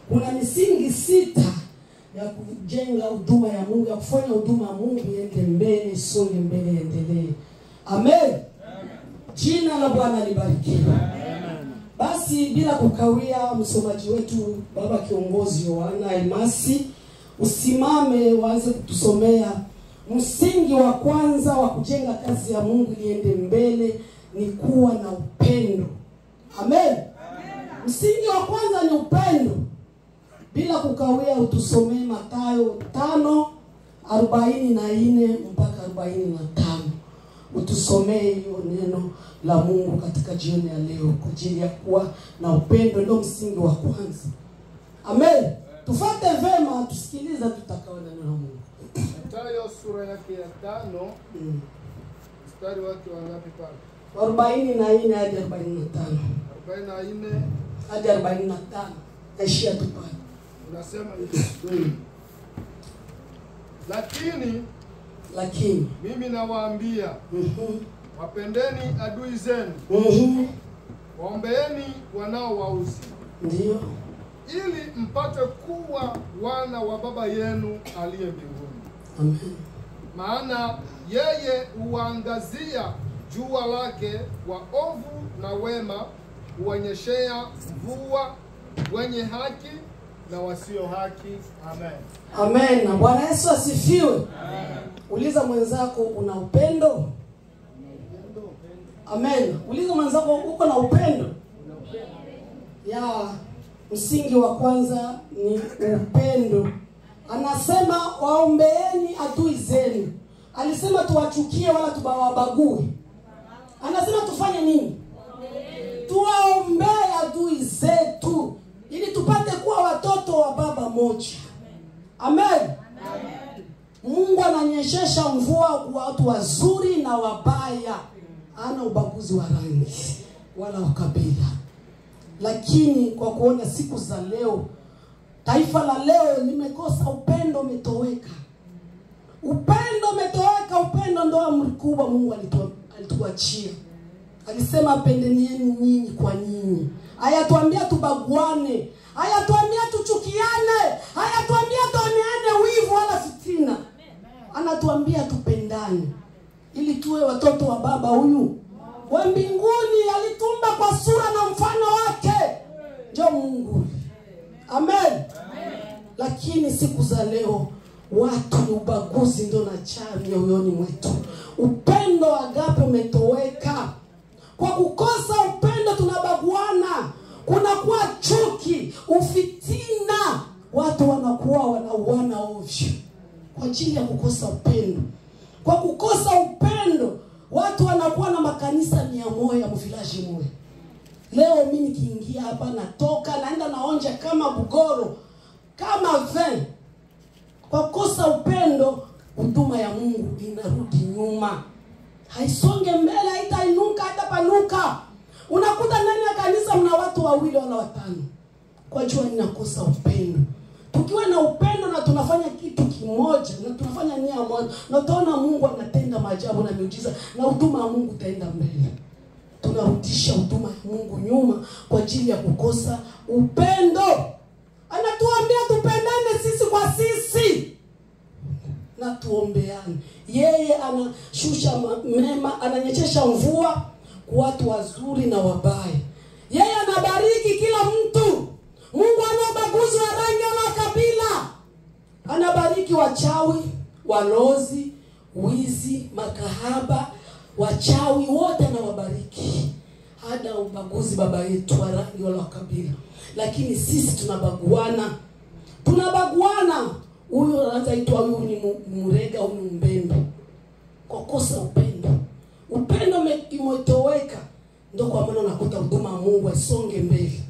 Kuna misingi 6 ya kujenga huduma ya Mungu, ya kufanya huduma ya Mungu iende mbele, isonge mbele, endelee. Amen. Jina la Bwana libarikiwe. Basi bila kukawia, msomaji wetu baba kiongozi Yohana Elmasi, usimame waanze kutusomea msingi wa kwanza wa kujenga kazi ya Mungu iende mbele ni kuwa na upendo. Amen. Msingi wa kwanza ni upendo. Bila kukawia utusomee Mathayo 5:44 mpaka 45. Utusomee hiyo neno la Mungu katika jioni ya leo kwa ajili ya kuwa na upendo, ndio msingi wa kwanza. Amen. Tufuate vema, tusikiliza tutakao neno la Mungu. Mathayo sura yake ya 5 mstari wake wa ngapi pale? 44 hadi 45. 44 hadi 45. Taishia tu pale. Unasema hivi. Lakini mimi nawaambia, wapendeni adui zenu. Waombeeni wanaowauzi. Ndio. Ili mpate kuwa wana wa Baba yenu aliye mbinguni. Amen. Maana yeye huangazia jua lake waovu na wema, huonyeshea mvua wenye haki na wasio haki. Amen. Amen. Na Bwana Yesu asifiwe. Amen. Uliza mwenzako una upendo? Amen. Uliza mwenzako uko na upendo? Ya msingi wa kwanza ni upendo. Anasema waombeeni adui zenu. Alisema tuwachukie wala tubawabague. Anasema tufanye nini? Tuwaombee adui zetu ili tupate kuwa watoto wa baba moja. Amen. Amen. Mungu ananyeshesha mvua kwa watu wazuri na wabaya. Hana ubaguzi wa rangi wala ukabila. Lakini kwa kuona siku za leo, taifa la leo limekosa upendo, umetoweka. Upendo umetoweka. Upendo ndio amri kubwa Mungu alituachia. Alisema pendenieni nyinyi kwa nyinyi. Hayatuambia tubaguane, hayatuambia tuchukiane, hayatuambia tuoneane wivu wala fitina. Anatuambia tupendane ili tuwe watoto wa baba huyu wa mbinguni. Alitumba kwa sura na mfano wake, ndio Mungu. Amen. Lakini siku za leo watu ni ubaguzi ndio na chami mioyoni mwetu. Upendo agape umetoweka. Kwa kukosa upendo tunabaguana, kunakuwa chuki, ufitina, watu wanakuwa wanauana ovyo kwa ajili ya kukosa upendo. Kwa kukosa upendo watu wanakuwa na makanisa 100 mvilaji moja. Leo mimi nikiingia hapa natoka naenda naonja kama bugoro, kama ven. Kwa kukosa upendo huduma ya Mungu inarudi nyuma. Haisonge mbele, haitainuka, haitapanuka. Unakuta ndani ya kanisa mna watu 2 wala 5. Kwa jua ninakosa upendo. Tukiwa na upendo na tunafanya kitu kimoja na tunafanya nia moja, na utaona Mungu anatenda maajabu na miujiza na huduma ya Mungu itaenda mbele. Tunarudisha huduma ya Mungu nyuma kwa ajili ya kukosa upendo. Anatuambia tupendane sisi kwa sisi na tuombeane. Yeye anashusha mema, ananyeshesha mvua kwa watu wazuri na wabaya. Yeye anabariki kila mtu. Mungu hana ubaguzi wa rangi wala kabila. Anabariki wachawi, walozi, wizi, makahaba, wachawi wote anawabariki. Hana ubaguzi baba yetu wa rangi wala kabila. Lakini sisi tunabaguana. Tunabaguana. Huyu anaitwa huyu ni murega au mbembe. Kwa kosa upendo. Upendo umetoweka. Ndio kwa maana nakuta huduma ya Mungu isonge mbele.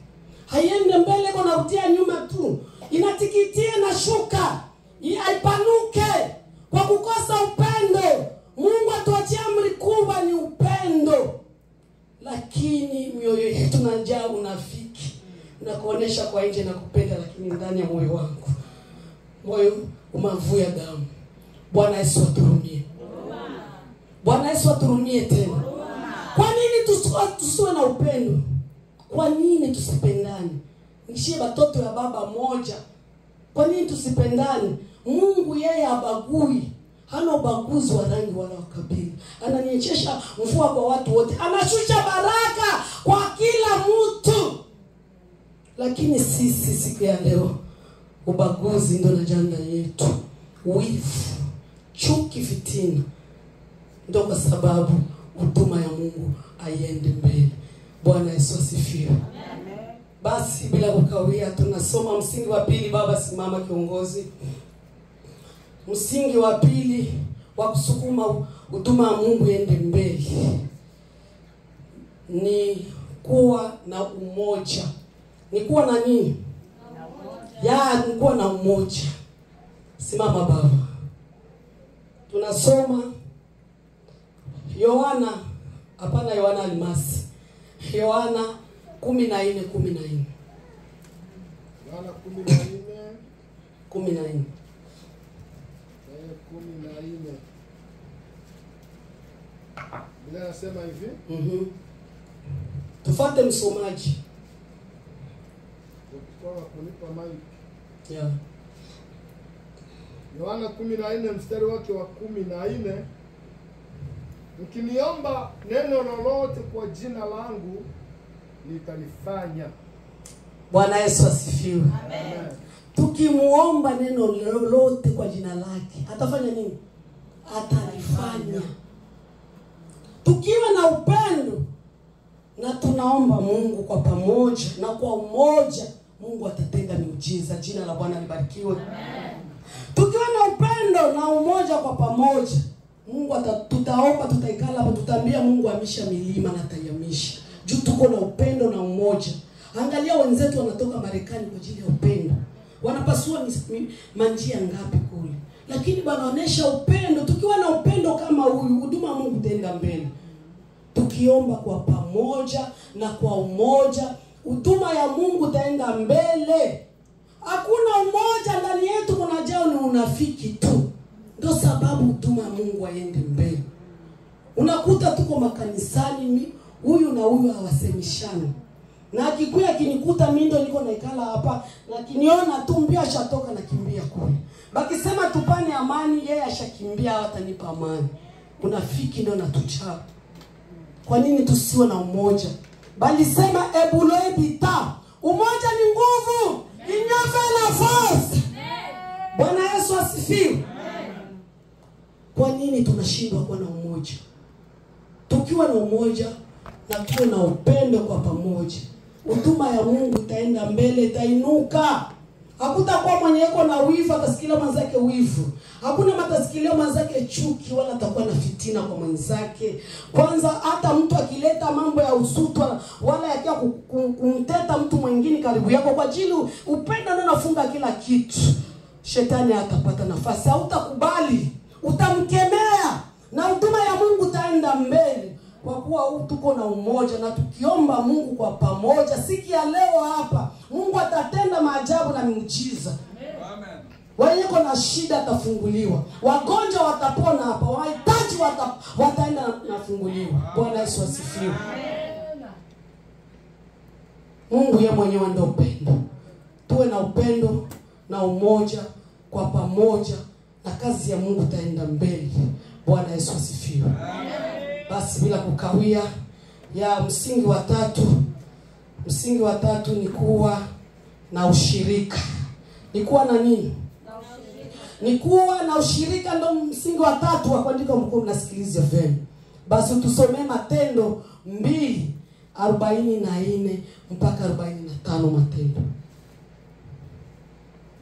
Haiende mbele, kwa narudia nyuma tu. Inatikitia na shuka. Haipanuke kwa kukosa upendo. Mungu atuachia amri kubwa ni upendo. Lakini mioyo yetu inajaa unafiki. Na kuonesha kwa nje na kupenda, lakini ndani ya moyo wangu moyo umavuya damu. Bwana Yesu aturumie. Bwana Yesu aturumie tena. Kwa nini tusiwe na upendo? Kwa nini tusipendane? nishie watoto ya baba moja. Kwa nini tusipendane? Mungu yeye habagui. Hana ubaguzi wa rangi wala wa kabila. Ananyeshesha mvua kwa watu wote. Anashusha baraka kwa kila mtu. Lakini sisi siku ya leo ubaguzi ndio na janga yetu. Wivu, chuki, fitina. Ndio kwa sababu huduma ya Mungu aiende mbele. Bwana Yesu asifiwe. Amen. Basi bila kukawia tunasoma msingi wa pili. Baba simama kiongozi. Msingi wa pili wa kusukuma huduma ya Mungu iende mbele ni kuwa na umoja. Ni kuwa na nini? Ni kuwa na umoja. Simama baba. Tunasoma Yohana Almasi. Yohana 14:14. Yohana 14. Bila nasema hivi. Tufuate msomaji. Kwa kunipa mic. Yeah. Yohana 14 mstari wake wa 14. Mkiniomba neno lolote kwa jina langu nitalifanya. Bwana Yesu asifiwe. Amen. Tukimuomba neno lolote kwa jina lake, atafanya nini? Atalifanya. Tukiwa na upendo na tunaomba Mungu kwa pamoja na kwa umoja, Mungu atatenda miujiza. Jina la Bwana libarikiwe. Amen. Tukiwa na upendo na umoja kwa pamoja, Mungu tutaomba, tutaikala hapo, tutaambia Mungu amisha milima na tayamisha. Juu tuko na upendo na umoja. Angalia wenzetu wanatoka Marekani kwa ajili ya upendo. Wanapasua manjia ngapi kule. Lakini wanaonesha upendo. Tukiwa na upendo kama huyu, huduma Mungu itaenda mbele. Tukiomba kwa pamoja na kwa umoja, huduma ya Mungu itaenda mbele. Hakuna umoja ndani yetu, kunajao ni unafiki tu. Ndio sababu huduma ya Mungu aende mbele. Unakuta tuko makanisani, huyu na huyu hawasemishani. Na akikuya kinikuta mimi ndo niko naikala hapa, na kiniona tu mbia ashatoka na kimbia kule. Bakisema tupane amani, yeye ashakimbia, hawatanipa amani. Unafiki ndio natuchapa. Kwa nini tusiwe na umoja? Bali sema ebulebita. Umoja ni nguvu. Inyafe na force. Bwana Yesu asifiwe. Kwa nini tunashindwa kuwa na umoja? Tukiwa na umoja na tuwe na upendo kwa pamoja, huduma ya Mungu itaenda mbele, itainuka. Hakutakuwa mwenye yuko na wivu atasikilia mwenzake wivu. Hakuna matasikilio mwenzake chuki, wala atakuwa na fitina kwa mwenzake. Kwanza hata mtu akileta mambo ya usutu wala yakia kumteta mtu mwingine karibu yako, kwa ajili upendo ndio unafunga kila kitu, shetani atapata nafasi. Hautakubali, utamkemea, na huduma ya Mungu itaenda mbele. Kwa kuwa tuko na umoja na tukiomba Mungu kwa pamoja, siku ya leo hapa Mungu atatenda maajabu na miujiza. Amen. Wenyeko na shida atafunguliwa, wagonjwa watapona hapa, wahitaji wataenda nafunguliwa. Bwana Yesu asifiwe. Mungu yeye mwenyewe ndio upendo. Tuwe na upendo na umoja kwa pamoja, na kazi ya Mungu itaenda mbele. Bwana Yesu asifiwe. Basi bila kukawia, ya msingi wa tatu ni kuwa na ushirika. Ni kuwa na nini? Ni kuwa na ushirika, ndio msingi wa tatu wa kuandika. Mko mnasikiliza vyema. Basi tusomee Matendo 2:44 mpaka 45.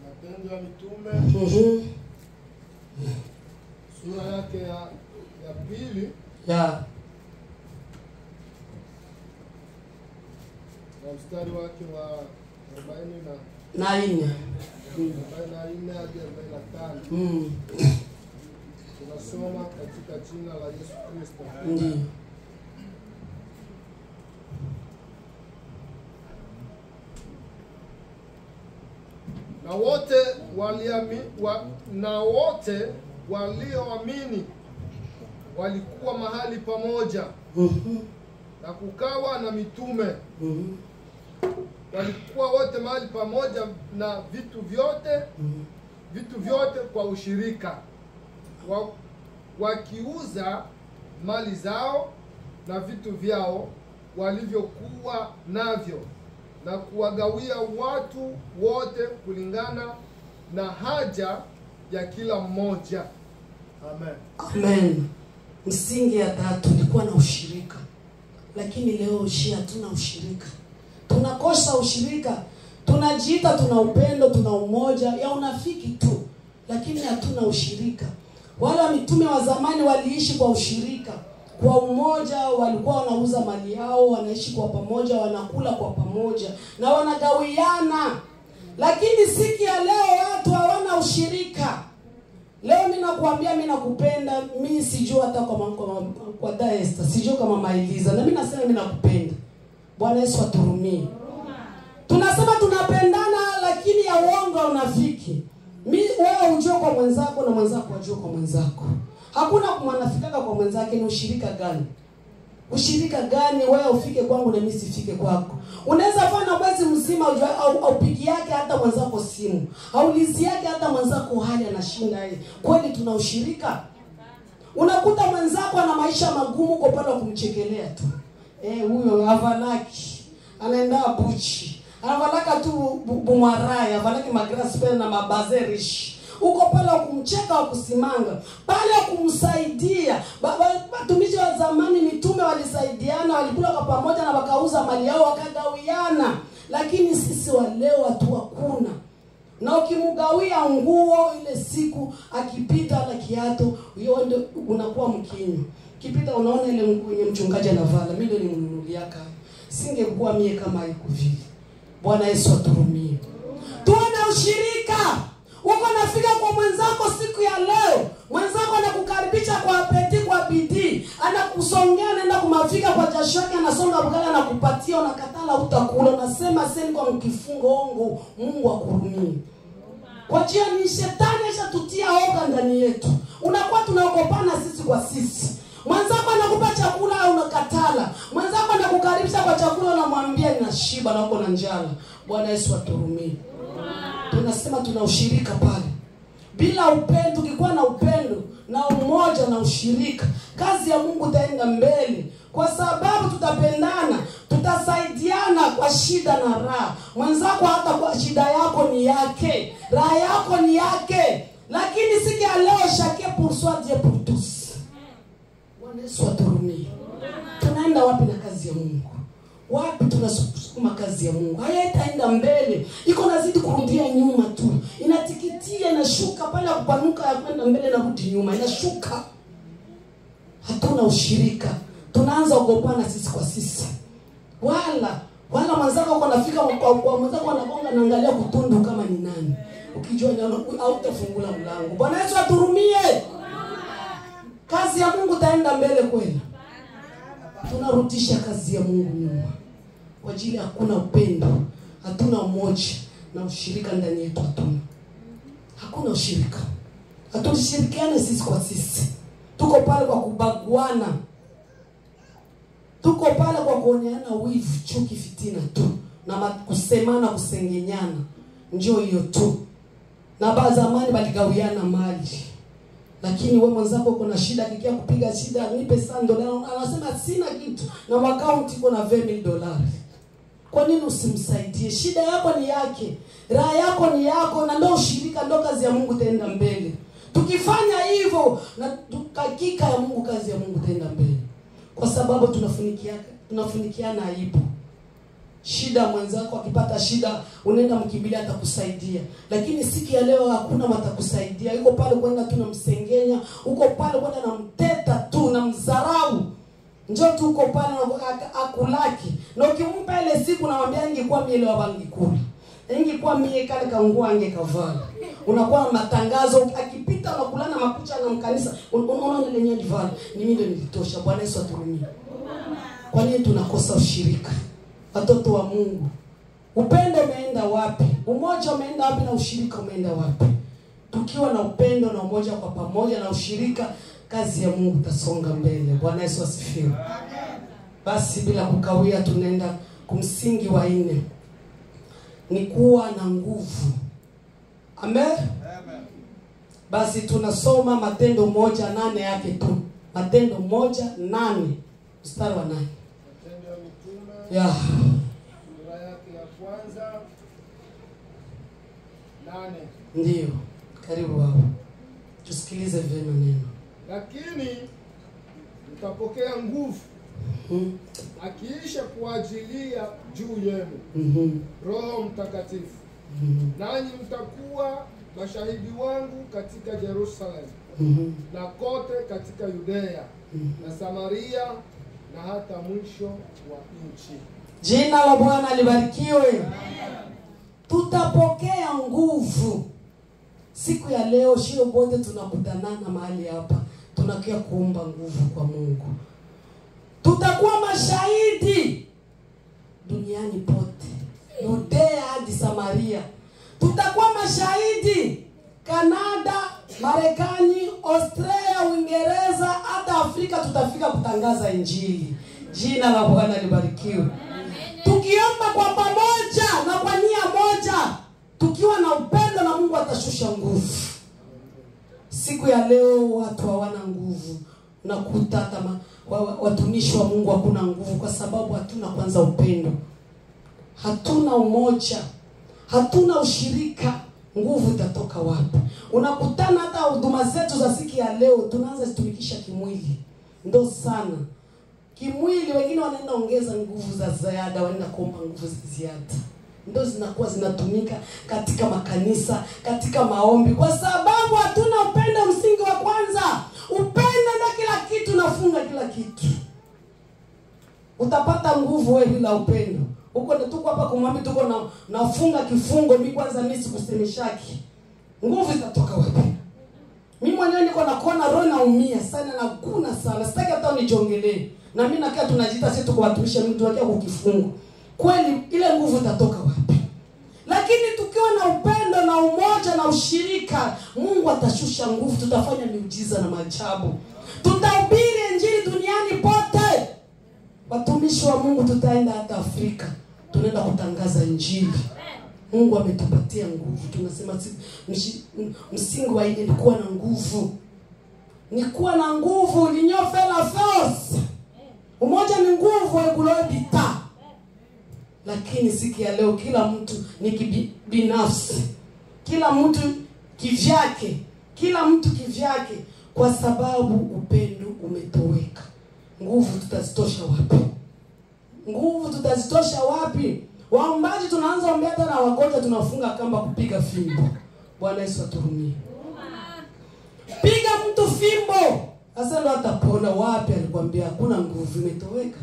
Matendo ya Mitume. Sura yake ya pili. Ya mstari wake wa 44 hadi 45. Tunasoma katika jina la Yesu Kristo. Ndiyo. Na wote walioamini walikuwa mahali pamoja. Na kukawa na mitume. walikuwa wote mahali pamoja na vitu vyote kwa ushirika, wakiuza mali zao na vitu vyao walivyokuwa navyo, na kuwagawia watu wote kulingana na haja ya kila mmoja. Amen. Amen. Msingi ya tatu ilikuwa na ushirika. Lakini leo hatuna ushirika. Tunakosa ushirika. Tunajiita tuna upendo, tuna umoja, ya unafiki tu. Lakini hatuna ushirika. Wale mitume wa zamani waliishi kwa ushirika, kwa umoja, walikuwa wanauza mali yao, wanaishi kwa pamoja, wanakula kwa pamoja na wanagawiana. Lakini siku ya leo watu hawana ushirika. Leo mimi nakuambia mimi nakupenda, mimi sijui hata kwa Daesta, sijui kama Mailiza, na mimi nasema mimi nakupenda. Bwana Yesu aturumie. Tunasema tunapendana lakini ya uongo unafiki. Wewe ujue kwa mwenzako na mwenzako ajue kwa mwenzako. Hakuna kumwanafikaka kwa mwenzake. Ni ushirika gani? Ushirika gani wewe ufike kwangu na mimi sifike kwako? Unaweza fanya mwezi mzima au pigi yake hata mwenzako simu, aulizi yake hata mwenzako hali anashinda yeye. Kweli tuna ushirika? Unakuta mwenzako ana maisha magumu kwa pale kumchekelea tu. Huyo avalaki anaenda buchi, anavalaka tu bumaraya, avalaki magraspel na mabazerish. Uko pale kumcheka au kusimanga, pale kumsaidia. Watumishi wa zamani mitume walisaidiana, walikula kwa pamoja na wakauza mali yao wakagawiana. Lakini sisi wa leo watu hakuna. Na ukimgawia nguo ile siku akipita na kiato, hiyo ndio unakuwa mkinyo. Kipita unaona ile nguo yenye mchungaji anavala, mimi ndio nimnunuliaka. Singekuwa mie kama iko vile. Bwana Yesu aturumie. Tuona ushirika. Uko nafika kwa mwenzako siku ya leo, mwenzako anakukaribisha kwa apeti, kwa bidii, anakusongea anaenda kumafika kwa jasho yake, anasonga bugala na kupatia, unakatala utakula, unasema seni kwa mkifungo ongo, Mungu akurumie. Kwa njia ni shetani ashatutia oga ndani yetu. Unakuwa tunaogopana sisi kwa sisi. Mwenzako anakupa chakula au unakatala. Mwenzako anakukaribisha kwa chakula unamwambia ninashiba na uko na njala. Bwana Yesu aturumie. Tunasema tuna ushirika pale. Bila upendo, tukikuwa na upendo na umoja na ushirika, kazi ya Mungu itaenda mbele. Kwa sababu tutapendana, tutasaidiana kwa shida na raha. Mwenzako hata kwa shida yako ni yake, raha yako ni yake. Lakini siku ya leo chacun pour soi, Dieu pour tous. Bwana Yesu aturumie. Tunaenda wapi na kazi ya Mungu? Wapi tunasukuma kazi ya Mungu? Haitaenda mbele. Iko nazidi kurudia nyuma tu. Inatikitia, inashuka pale kupanuka ya kwenda mbele na rudi nyuma. Inashuka. Hatuna ushirika. Tunaanza ogopana sisi kwa sisi. Wala mwenzako uko nafika kwa mwenzako anagonga na angalia kutundu kama ni nani. Ukijua hautafungula mlango. Bwana Yesu aturumie. Kazi ya Mungu itaenda mbele kweli. Tunarudisha kazi ya Mungu nyuma. Kwa ajili hakuna upendo, hatuna umoja na ushirika ndani yetu hatuna. Hakuna ushirika. Hatushirikiane sisi kwa sisi. Tuko pale kwa kubaguana. Tuko pale kwa kuoneana wivu, chuki, fitina tu. Na kusemana, kusengenyana. Njoo hiyo tu. Na zamani waligawiana mali. Lakini wewe mwenzako kuna shida, kikia kupiga shida, nipe $100, anasema sina kitu na account iko na $20,000. Kwa nini usimsaidie? Shida yako ni yake, raha yako ni yako, na ndio ushirika, ndio kazi ya Mungu itaenda mbele. Tukifanya hivyo na tukakika ya Mungu, kazi ya Mungu itaenda mbele. Kwa sababu tunafunikiana aibu. Shida mwenzako akipata shida unaenda mkimbilia atakusaidia. Lakini siku ya leo hakuna matakusaidia. Yuko pale kwenda tu na msengenya, uko pale kwenda na mteta tu na mzarau. Njoo tu uko pale na akulaki. Na ukimpa ile siku namwambia ingekuwa mimi leo bangi kula. Ingekuwa mimi kale kangua angekavaa. Unakuwa na matangazo akipita unakulana makucha na mkanisa. Unaona ile yenyewe divana. Ni mimi ndio nilitosha. Bwana Yesu aturumie. Kwa nini tunakosa ushirika? Watoto wa Mungu, upendo umeenda wapi? Umoja umeenda wapi na ushirika umeenda wapi? Tukiwa na upendo na umoja kwa pamoja na ushirika, kazi ya Mungu itasonga mbele. Bwana Yesu asifiwe. Basi bila kukawia tunaenda kumsingi wa 4. ni kuwa na nguvu. Amen. Basi tunasoma Matendo 1:8 yake tu. Matendo 1:8 mstari wa 8. Matendo ya Mitume. Yeah. Sura yake ya kwanza 8. Ndio. Karibu hapo. Tusikilize vyema neno. Lakini mtapokea nguvu akiisha kuajilia juu yenu Roho Mtakatifu. Nanyi mtakuwa mashahidi wangu katika Yerusalemu na kote katika Yudea na Samaria na hata mwisho wa nchi. Jina la Bwana libarikiwe. Tutapokea nguvu. Siku ya leo shio bote tunakutanana mahali hapa. Tunakia kuomba nguvu kwa Mungu. Tutakuwa mashahidi duniani pote. Yudea hadi Samaria. Tutakuwa mashahidi Kanada, Marekani, Australia, Uingereza, hata Afrika tutafika kutangaza injili. Jina la Bwana libarikiwe. Tukiomba kwa pamoja na kwa nia moja, tukiwa na upendo na Mungu atashusha nguvu. Siku ya leo watu hawana nguvu. Unakuta kama watumishi wa Mungu hakuna nguvu kwa sababu hatuna kwanza upendo. Hatuna umoja. Hatuna ushirika. Nguvu itatoka wapi? Unakutana hata huduma zetu za siku ya leo tunaanza zitumikisha kimwili. Ndio sana. Kimwili wengine wanaenda ongeza nguvu za ziada, wanaenda kuomba nguvu za ziada. Ndio zinakuwa zinatumika katika makanisa, katika maombi kwa sababu hatuna upendo msingi wa kwanza. Upendo ndio kila kitu, nafunga kila kitu. Utapata nguvu wewe bila upendo. Huko ndio tuko hapa kumwambia tuko nafunga kifungo mimi kwanza mimi sikusemeshaki. Nguvu zitatoka wapi? Mimi mwenyewe niko nakuona roho naumia sana na kuna sana. Sitaki hata unijongelee. Na mimi nakaa tunajiita sisi tuko watumishi mtu wake kukifungo. Kweli ile nguvu itatoka wapi? Lakini tukiwa na upendo na umoja na ushirika, Mungu atashusha nguvu, tutafanya miujiza na maajabu. Tutahubiri injili duniani pote. Watumishi wa Mungu tutaenda hata Afrika. Tunaenda kutangaza injili. Mungu ametupatia nguvu. Tunasema msingi wa ile ni kuwa na nguvu. Ni kuwa na nguvu, ni nyofela force. Umoja ni nguvu ya kulobita. Lakini siku ya leo kila mtu ni binafsi. Kila mtu kivyake. Kila mtu kivyake kwa sababu upendo umetoweka. Nguvu tutazitosha wapi? Nguvu tutazitosha wapi? Waombaji tunaanza ombea hata na wagonjwa tunafunga kamba kupiga fimbo. Bwana Yesu aturumie. Piga mtu fimbo. Sasa ndo atapona wapi? Alikwambia hakuna nguvu, imetoweka.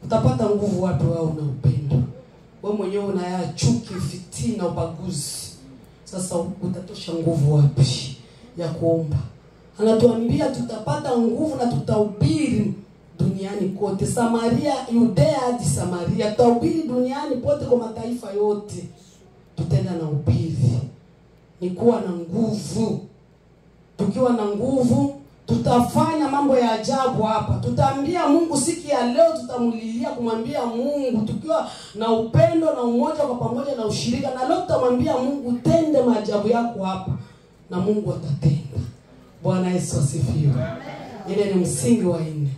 Utapata nguvu wapi wao una upendo? Wewe mwenyewe una chuki, fitina, ubaguzi. Sasa utatosha nguvu wapi ya kuomba? Anatuambia tutapata nguvu na tutahubiri duniani kote. Samaria, Yudea hadi Samaria. Tutahubiri duniani pote kwa mataifa yote. Tutenda na ubiri. Ni kuwa na nguvu. Tukiwa na nguvu tutafanya mambo ya ajabu hapa. Tutaambia Mungu siku ya leo, tutamulilia kumwambia Mungu tukiwa na upendo na umoja kwa pamoja na ushirika, na leo tutamwambia Mungu tende maajabu yako hapa, na Mungu atatenda. Bwana Yesu asifiwe. Ile ni msingi wa 4.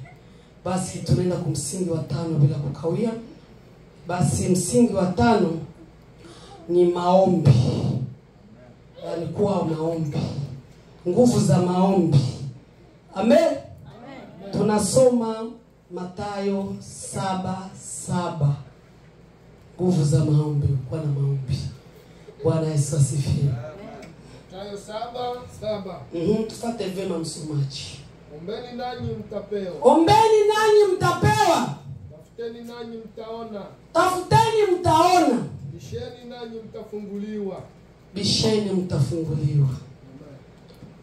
Basi tunaenda kumsingi wa 5 bila kukawia. Basi msingi wa 5 ni maombi. Yaani kuwa maombi. Nguvu za maombi. Amen. Amen. Tunasoma Mathayo 7:7. Nguvu za maombi, kwa na maombi. Bwana Yesu asifiwe. Mathayo 7:7. Tufuate vema msomaji. Ombeni nanyi mtapewa. Ombeni nanyi mtapewa. Tafuteni nanyi mtaona. Tafuteni mtaona. Bisheni nanyi mtafunguliwa. Bisheni mtafunguliwa.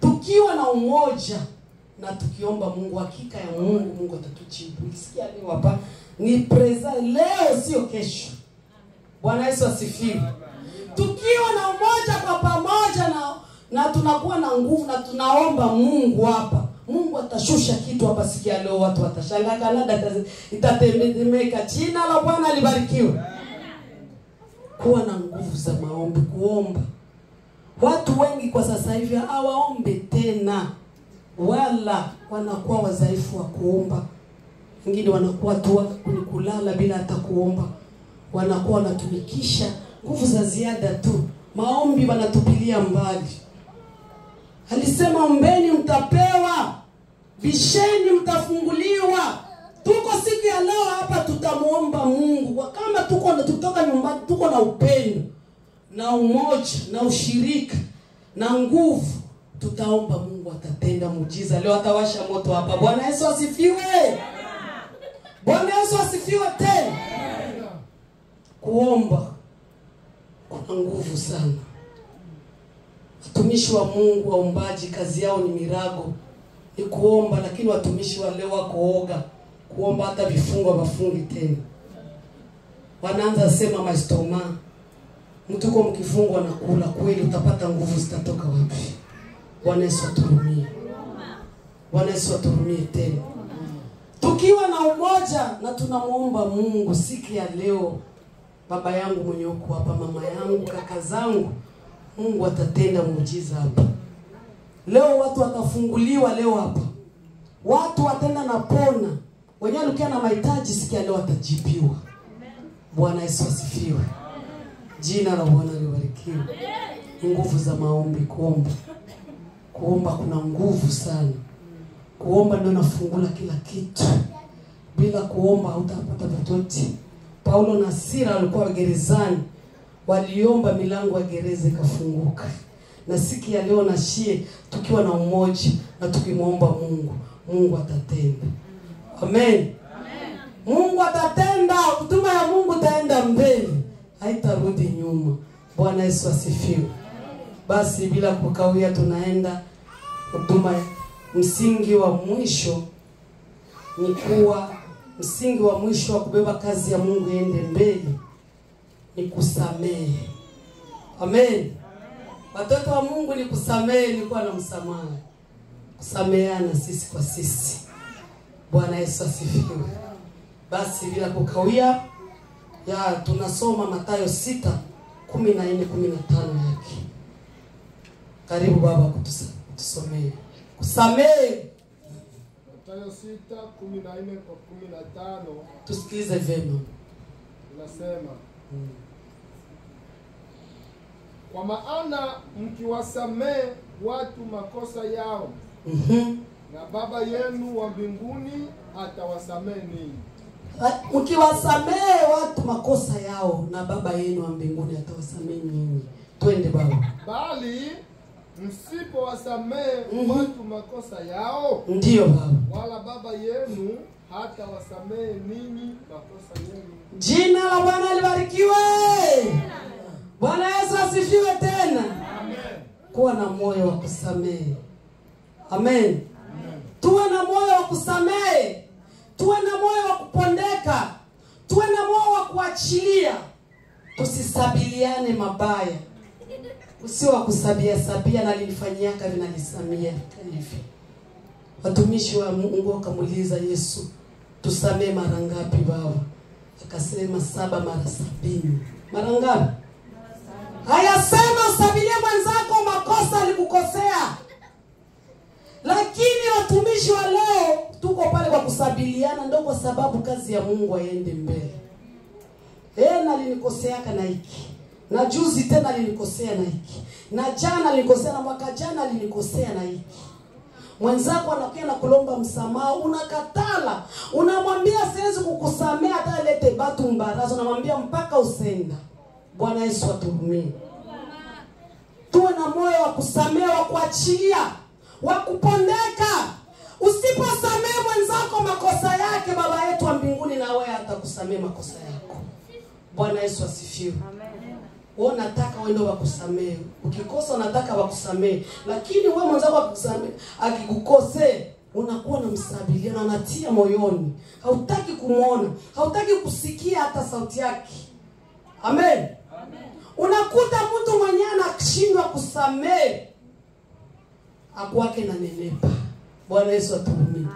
Tukiwa na umoja na tukiomba Mungu, hakika ya Mungu, Mungu atatujibu. Sikia leo hapa ni present, leo sio kesho. Bwana Yesu asifiwe. Tukiwa na umoja kwa pamoja na tunakuwa na nguvu na tunaomba Mungu hapa, Mungu atashusha kitu hapa sikia leo, watu watashangaa, Kanada itatetemeka. Jina la Bwana libarikiwe. kuwa na nguvu za maombi, kuomba. Watu wengi kwa sasa hivi hawaombe tena, wala wanakuwa wadhaifu wa kuomba. Wengine wanakuwa tu kulala bila hata kuomba. Wanakuwa wanatumikisha nguvu za ziada tu. Maombi wanatupilia mbali. Alisema ombeni mtapewa, bisheni mtafunguliwa. Tuko siku ya leo hapa tutamuomba Mungu. Kama tutoka nyumbani tuko na upendo, na umoja, na ushirika, na nguvu, tutaomba Mungu atatenda muujiza. Leo atawasha moto hapa. Bwana Yesu asifiwe. Bwana Yesu asifiwe tena. Kuomba kuna nguvu sana. Watumishi wa Mungu waombaji kazi yao ni mirago, ni kuomba, lakini watumishi wa leo wakooga kuomba, hata vifungo wafungi tena. Wanaanza sema maistoma. Mtu kwa mkifungwa na kula kweli utapata nguvu zitatoka wapi? Bwana Yesu aturumie. Bwana Yesu aturumie tena. Tukiwa na umoja na tunamuomba Mungu siku ya leo, baba yangu mwenye uko hapa, mama yangu, kaka zangu, Mungu atatenda muujiza hapa. Leo watu watafunguliwa leo hapa. Watu watenda na pona. Wenyewe ukiwa na mahitaji siku ya leo watajibiwa. Bwana Yesu asifiwe. Jina la Bwana libarikiwe. Nguvu za maombi, kuomba. Kuomba kuna nguvu sana. Kuomba ndio nafungula kila kitu. Bila kuomba hutapata chochote. Paulo na Sila walikuwa gerezani. Waliomba milango ya gereza ikafunguka. Na siku ya leo nashie tukiwa na umoja na tukimuomba Mungu, Mungu atatenda. Amen. Mungu atatenda. Huduma ya Mungu itaenda mbele, haitarudi nyuma. Bwana Yesu asifiwe. Basi bila kukawia tunaenda huduma. Msingi wa mwisho ni kuwa, msingi wa mwisho wa kubeba kazi ya Mungu iende mbele ni kusamehe. Amen. Watoto wa Mungu ni kusamehe, ni kuwa na msamaha. Kusameheana sisi kwa sisi. Bwana Yesu asifiwe. Basi bila kukawia, tunasoma Mathayo 6:14-15 yake. Karibu baba kutusomee. Kusamehe. Mathayo 6:14-15. Tusikilize vema. Nasema, kwa maana mkiwasamehe watu makosa yao, na Baba yenu wa mbinguni atawasamehe ninyi. Mkiwasamehe watu makosa yao, na Baba yenu wa mbinguni atawasamehe ninyi. Twende baba. Bali msipowasamehe watu makosa yao, ndiyo baba, wala Baba yenu hata wasamehe ninyi makosa yenu. Jina la Bwana libarikiwe. Bwana Yesu asifiwe tena. Amen. Kuwa na moyo wa kusamehe. Amen. Tuwe na moyo wa kusamehe. Tuwe na moyo wa kupondeka. Tuwe na moyo wa kuachilia. Tusisabiliane mabaya. Usio wa kusabia sabia na nilifanyia kazi na nisamia hivi. Watumishi wa Mungu wakamuuliza Yesu, tusamee mara ngapi baba? Akasema 7 mara 70. Mara ngapi? Haya, sema sabilie mwenzako makosa alikukosea. Lakini watumishi wa leo tuko pale kwa kusabiliana, ndio kwa sababu kazi ya Mungu iende mbele. Na alinikosea na hiki. Na juzi tena alinikosea na hiki. Na jana alinikosea, na mwaka jana alinikosea na hiki. Mwenzako anakuja na kulomba msamaha, unakatala. Unamwambia siwezi kukusamea hata lete batu mbarazo, unamwambia mpaka usenda. Bwana Yesu aturumie. Tuwe na moyo wa kusamea, wa kuachilia, wa kupondeka. Usiposamea mwenzako makosa yake, Baba yetu wa mbinguni na wewe atakusamea makosa yako. Bwana Yesu asifiwe. Amen. Wewe unataka wewe ndio wakusamee. Ukikosa unataka wakusamee, lakini wewe mwenzako akusamee, akikukosea unakuwa na msabilia na unatia moyoni. Hautaki kumuona, hautaki kusikia hata sauti yake. Amen. Amen. Unakuta mtu mwenyewe anashindwa kusamee, akwake na nenepa. Bwana Yesu aturumie.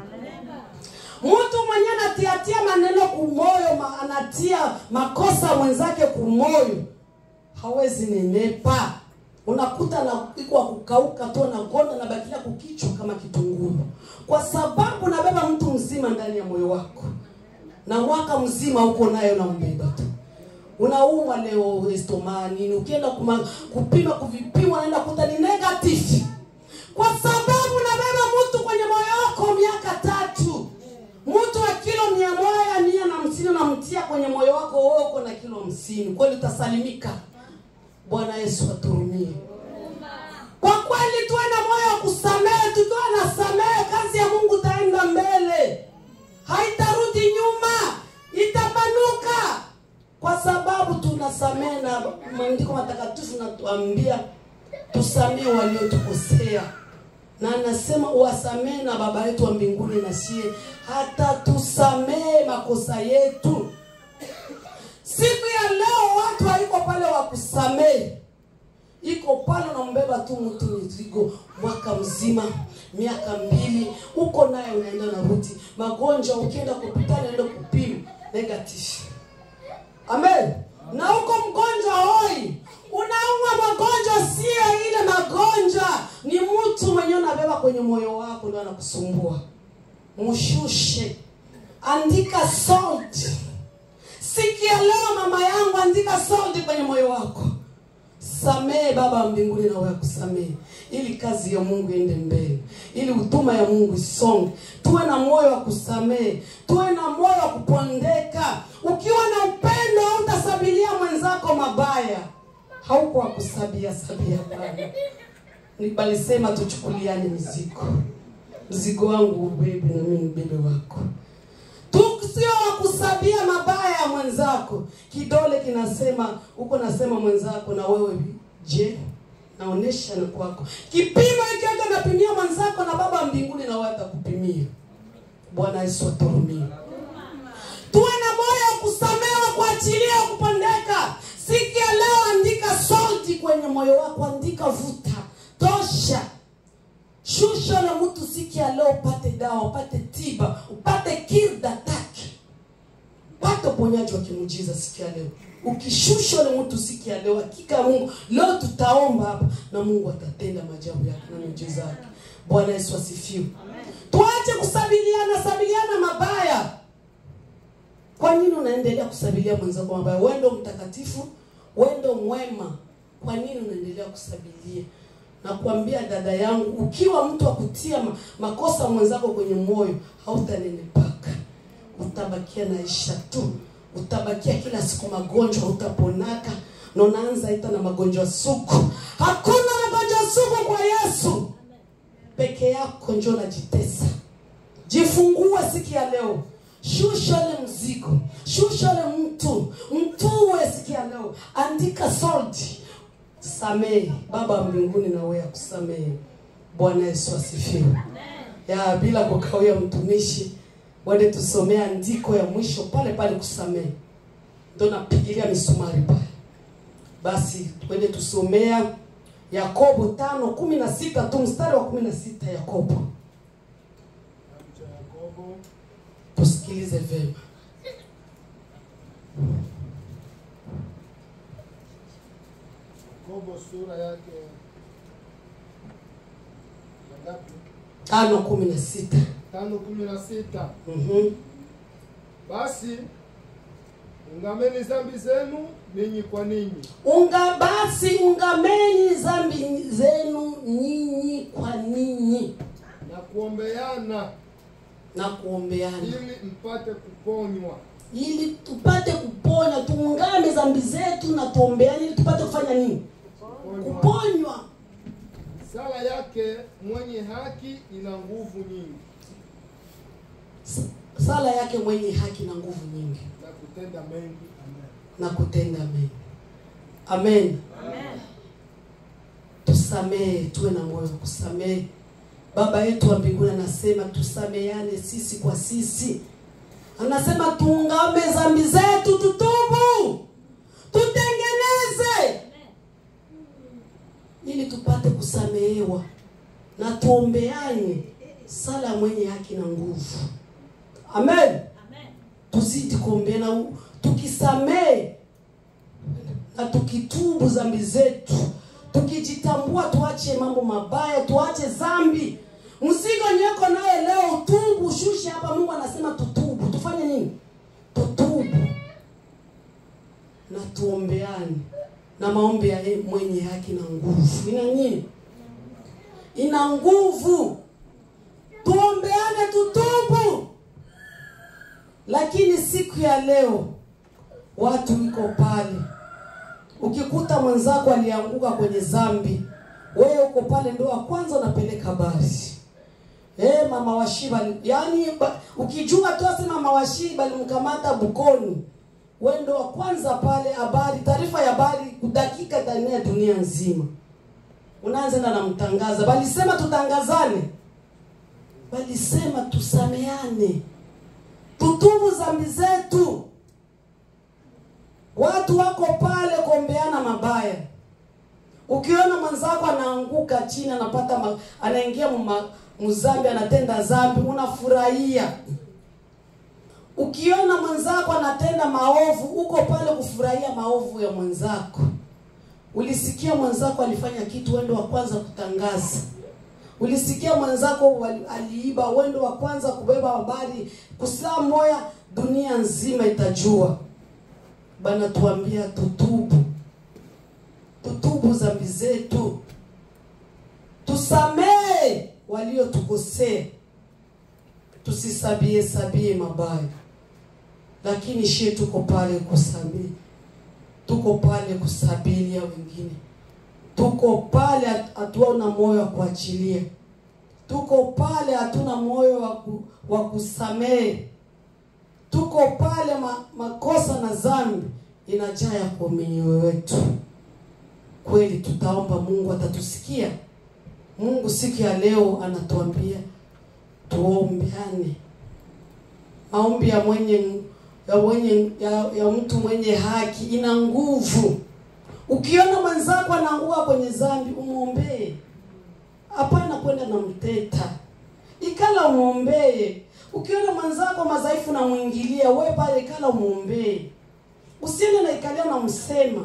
Mtu mwenyewe anatia maneno kumoyo, anatia makosa mwenzake kumoyo, hawezi nenepa. Unakuta na iko kukauka tu na gonda na bakia kukichwa kama kitunguu. Kwa sababu unabeba mtu mzima ndani ya moyo wako. Na mwaka mzima uko nayo na mbeba tu. Unaumwa leo estomani, ukienda kupima kuvipima unaenda kuta ni negative. Kwa sababu unabeba mtu kwenye moyo wako miaka 3. Mtu wa kilo 150 unamtia kwenye moyo wako, wewe uko na kilo 50. Kweli utasalimika? Bwana Yesu aturumie. Kwa kweli tuwe na moyo wa kusamehe. Tukiwa na samehe, kazi ya Mungu itaenda mbele. Haitarudi nyuma, itapanuka. Kwa sababu tunasamehe, na maandiko matakatifu natuambia tusamehe waliotukosea. Na anasema uwasamehe na Baba yetu wa mbinguni na sie hata tusamehe makosa yetu. Siku ya leo watu haiko pale wa kusamehe. Iko pale unambeba tu mtu mizigo mwaka mzima, miaka 2, uko naye unaenda na ruti. Magonjwa ukienda hospitali unaenda kupima negative. Amen. Na uko mgonjwa hoi. Unaumwa magonjwa sio ile magonjwa. Ni mtu mwenye unabeba kwenye moyo wako ndio anakusumbua. Mshushe. Andika salt. Sikia leo mama yangu, andika salt kwenye moyo wako. Samehe Baba mbinguni na wewe kusamehe. Ili kazi ya Mungu iende mbele. Ili huduma ya Mungu isonge. Tuwe na moyo wa kusamehe. Tuwe na moyo wa kupondeka. Ukiwa na upendo utasabilia mwenzako mabaya. Hauko wa kusabia Bwana. Nibalisema tuchukuliane mizigo. Mzigo wangu ubebe na mimi mbebe wako. Sio wa kusabia mabaya ya mwenzako. Kidole kinasema, uko nasema mwenzako na wewe je? Naonesha na kwako. Kipimo ikienda napimia mwenzako na Baba mbinguni na wewe atakupimia. Bwana Yesu aturumie. Tuwe na moyo wa kusamehe, wa kuachilia, kupondeka. Sikia leo andika salt kwenye moyo wako, andika vuta. Tosha. Shusha na mtu sikia leo upate dawa, upate tiba, upate kirda taki. Pata uponyaji wa kimujiza sikia leo. Ukishusha na mtu sikia leo, hakika Mungu leo tutaomba hapa na Mungu atatenda maajabu yake na miujiza yake. Bwana Yesu asifiwe. Tuache kusabiliana mabaya. Kwa nini unaendelea kusabilia mwenzako mabaya? Wewe ndio mtakatifu, wewe ndio mwema. Kwa nini unaendelea kusabilia? Na kuambia dada yangu, ukiwa mtu akutia makosa mwenzako kwenye moyo, hautanenepaka. Utabakia naisha tu. Utabakia kila siku magonjwa, utaponaka. Na unaanza ita na magonjwa sugu. Hakuna magonjwa sugu kwa Yesu. Peke yako njoo unajitesa. Jifungue siku ya leo. Shusha ile mzigo. Shusha ile mtuwe siku ya leo. Andika salt. Samehe Baba mbinguni na wewe akusamehe. Bwana Yesu asifiwe. Ya bila kukawia mtumishi, wende tusomea andiko ya mwisho pale kusamehe. Ndio napigilia misumari pale. Basi wende tusomea Yakobo 5:16 tu, mstari wa 16 Yakobo. Tusikilize vema. Yakobo sura yake ngapi? 5:16. 5:16. Basi ungameni dhambi zenu ninyi kwa ninyi. Ungameni dhambi zenu ninyi kwa ninyi. Na kuombeana. Ili mpate kuponywa. Ili tupate kuponya, tuungame dhambi zetu na tuombeane ili tupate kufanya nini? Kuponywa. Sala yake mwenye haki ina nguvu nyingi. Sala yake mwenye haki na nguvu nyingi. Na kutenda mengi. Amen. Na kutenda mengi. Amen. Amen. Tusamehe, tuwe na moyo wa kusamehe. Baba yetu wa mbinguni anasema tusameheane sisi kwa sisi. Anasema tuungame dhambi zetu, tutubu. Tutengeneze. Ili tupate kusamehewa. Na tuombeane. Sala mwenye haki na nguvu. Amen. Tuzidi kuombeana. Tukisamehe na tukitubu dhambi zetu, tukijitambua, tuache mambo mabaya, tuache dhambi. Mzigo nyeko naye leo utubu, shushe hapa. Mungu anasema tutubu. Tufanye nini? Tutubu. Na tuombeane. Na maombi ya mwenye haki na nguvu. Ina nini? Ina nguvu. Tuombeane, tutubu. Lakini siku ya leo watu wiko pale. Ukikuta mwenzako alianguka kwenye dhambi, wewe uko pale ndio wa kwanza unapeleka habari. Mama Washiba, yani ukijua tu asema Mama Washiba alimkamata Bukoni, wewe ndio wa kwanza pale, habari, taarifa ya habari dakika ndani ya dunia nzima. Unaanza na mtangaza, bali sema tutangazane. Bali sema tusameane. Tutubu dhambi zetu. Watu wako pale kuombeana mabaya. Ukiona mwenzako anaanguka chini, anapata anaingia mzambi, anatenda dhambi, unafurahia. Ukiona mwenzako anatenda maovu, uko pale kufurahia maovu ya mwenzako. Ulisikia mwenzako alifanya kitu, wewe wa kwanza kutangaza. Ulisikia mwenzako aliiba, wewe wa kwanza kubeba habari. Kusaa moya dunia nzima itajua. Bana tuambia tutubu. Tutubu dhambi zetu. Tusamehe walio tukosea. Tusisabie mabaya. Lakini shie tuko pale kusamehe. Tuko pale kusabilia wengine. Tuko pale hatuona moyo wa kuachilia. Tuko pale hatuna moyo wa kusamehe. Tuko pale makosa na dhambi inajaa kwa mioyo yetu. Kweli tutaomba, Mungu atatusikia. Mungu siku ya leo anatuambia tuombeane. Maombi ya mtu mwenye haki ina nguvu. Ukiona mwenzako anaanguka kwenye dhambi, umuombee. Hapana kwenda na mteta. Ikala umuombee. Ukiona mwenzako madhaifu na muingilia, wewe pale ikala umuombee. Usiende na ikalia na msema.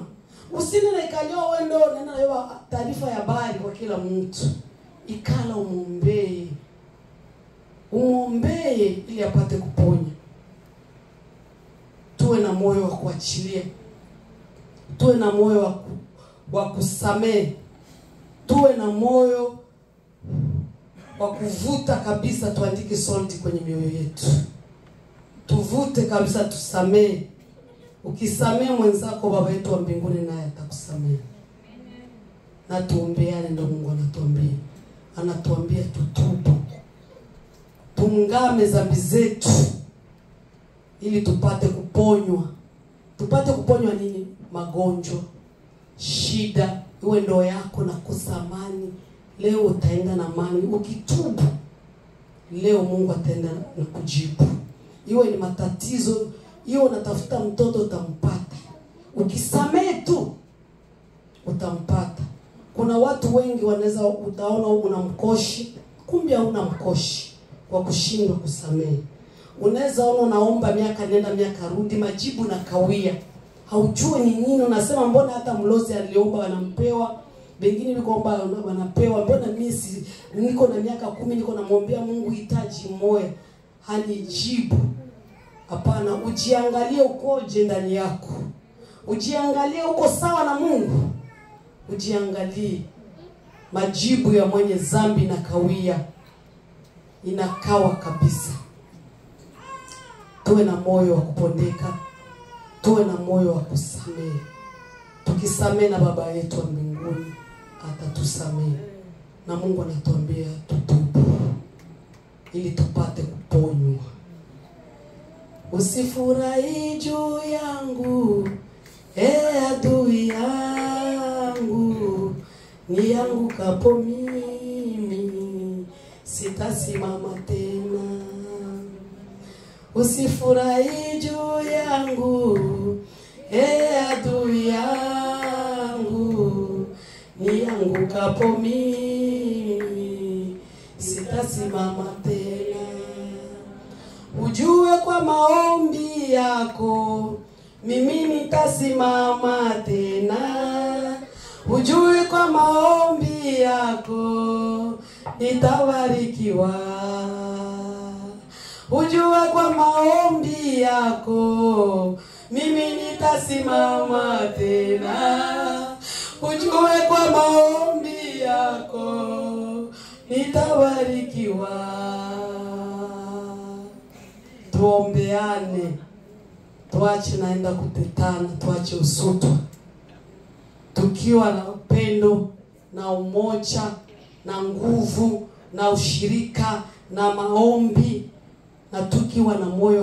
Usiende na ikalia wewe ndio unaenda na taarifa ya habari kwa kila mtu. Ikala umuombee. Umuombee ili apate kuponya. Tuwe na moyo wa kuachilia. Tuwe na moyo wa kusamehe. Tuwe na moyo wa kuvuta kabisa, tuandike salti kwenye mioyo yetu. Tuvute kabisa, tusamehe. Ukisamehe mwenzako, Baba yetu wa mbinguni naye atakusamehe. Na tuombeane, ndio Mungu anatuambia. Anatuambia tutubu. Tungame dhambi zetu ili tupate kuponywa. Tupate kuponywa nini? Magonjwa, shida, iwe ndoa yako na kusamani. Leo utaenda na amani. Ukitubu leo, Mungu ataenda na kujibu. Iwe ni matatizo, iwe unatafuta mtoto, utampata. Ukisamehe tu utampata. Kuna watu wengi wanaweza utaona una mkoshi, kumbe hauna mkoshi kwa kushindwa kusamehe. Unaweza ona unaomba miaka nenda miaka rudi, majibu na kawia. Haujui ni nini, unasema mbona hata mlozi aliomba wanampewa, wengine nikoomba wanapewa, mbona mimi niko na miaka 10 niko namwombea Mungu hitaji moyo hanijibu. Hapana, ujiangalie ukoje ndani yako. Ujiangalie uko sawa na Mungu. Ujiangalie. Majibu ya mwenye dhambi na kawia inakawa kabisa. Tuwe na moyo wa kupondeka. Tuwe na moyo wa kusamehe. Tukisamehe na Baba yetu wa mbinguni atatusamehe. Na Mungu anatuambia tutubu ili tupate kuponywa. Usifurahi juu yangu, adui yangu, niangukapo mimi sitasimama tena. Usifurahi juu yangu, adui yangu, niangukapo mimi sitasimama tena. Ujue kwa maombi yako mimi nitasimama tena. Ujue kwa maombi yako nitabarikiwa. Ujue kwa maombi yako mimi nitasimama tena. Ujue kwa maombi yako nitabarikiwa. Tuombeane. Tuache naenda kutetana, tuache usutwa. Tukiwa na upendo na umoja na nguvu na ushirika na maombi, na tukiwa na moyo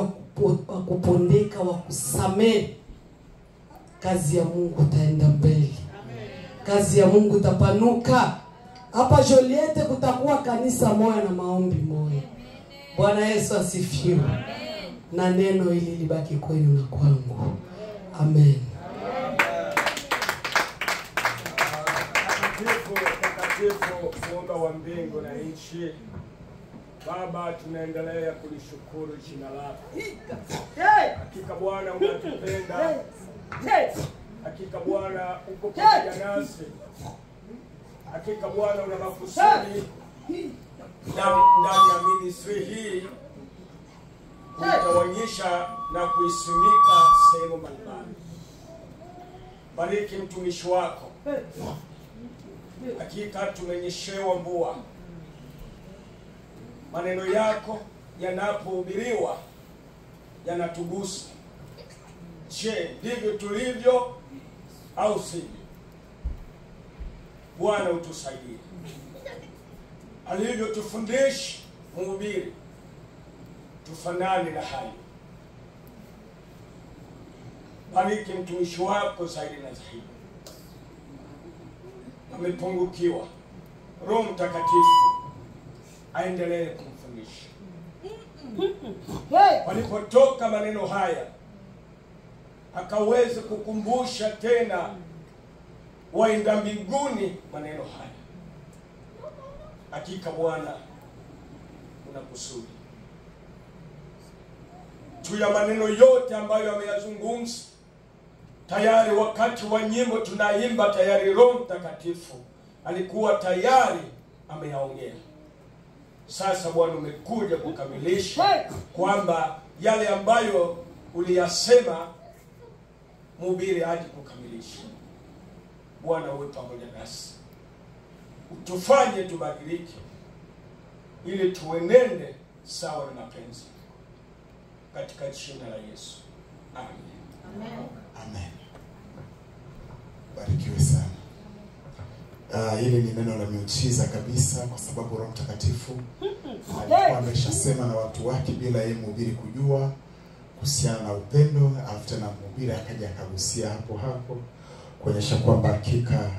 wa kupondeka, wa kusamehe, kazi ya Mungu itaenda mbele. Kazi ya Mungu itapanuka. Hapa Joliette kutakuwa kanisa moja na maombi moja. Bwana Yesu asifiwe. Na neno hili libaki kwenu na kwangu. Amen. Takatifu Muumba wa mbingu na nchi, Baba, tunaendelea kulishukuru jina lako. Hakika Bwana unatupenda. Hakika Bwana uko pamoja nasi. Hakika Bwana una makusudi ndani ya ministry hii kutawanyisha na kuisimika sehemu mbalimbali. Bariki mtumishi wako. Hakika tumenyeshewa mvua. Maneno yako yanapohubiriwa yanatugusa. Je, ndivyo tulivyo au sivyo? Bwana utusaidie. Alivyotufundisha mhubiri, tufanane na hayo. Bariki mtumishi wako zaidi na zaidi. Amepungukiwa. Roho Mtakatifu aendelee kumfundisha. Walipotoka maneno haya, akaweze kukumbusha tena waenda mbinguni maneno haya. Hakika Bwana una kusudi juu ya maneno yote ambayo ameyazungumza. Tayari wakati wa nyimbo tunaimba, tayari Roho Mtakatifu alikuwa tayari ameyaongea. Sasa Bwana umekuja kukamilisha kwamba yale ambayo uliyasema mhubiri aje kukamilisha. Bwana uwe pamoja nasi. Utufanye tubadilike ili tuenende sawa na mapenzi. Katika jina la Yesu. Amen. Amen. Amen. Barikiwe sana. Hili ni neno la miujiza kabisa, kwa sababu Roho Mtakatifu alikuwa ameshasema na watu wake bila yeye mhubiri kujua kuhusiana na upendo. Alafu tena mhubiri akaja akagusia hapo hapo kuonyesha kwamba hakika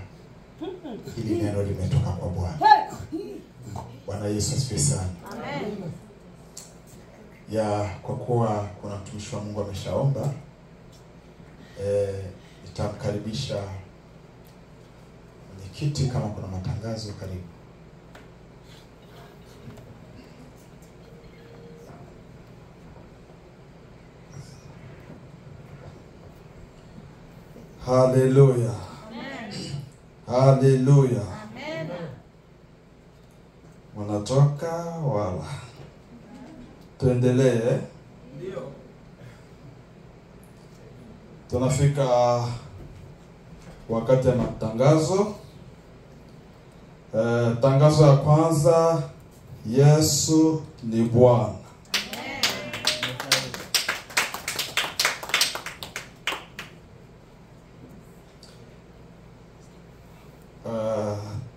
hili neno limetoka kwa Bwana. Bwana Yesu asifiwe sana. Amen. Kwa kuwa kuna mtumishi wa Mungu ameshaomba, nitamkaribisha mwenyekiti kama kuna matangazo. Karibu. Haleluya. Haleluya. Amen. Wanatoka wala. Tuendelee. Ndio. Tunafika wakati ya matangazo. Tangazo ya kwanza, Yesu ni Bwana.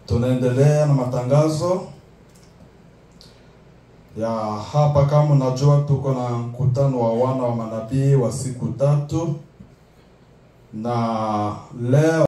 Tunaendelea na matangazo ya hapa. Kama unajua tuko na mkutano wa wana wa manabii wa siku 3, na leo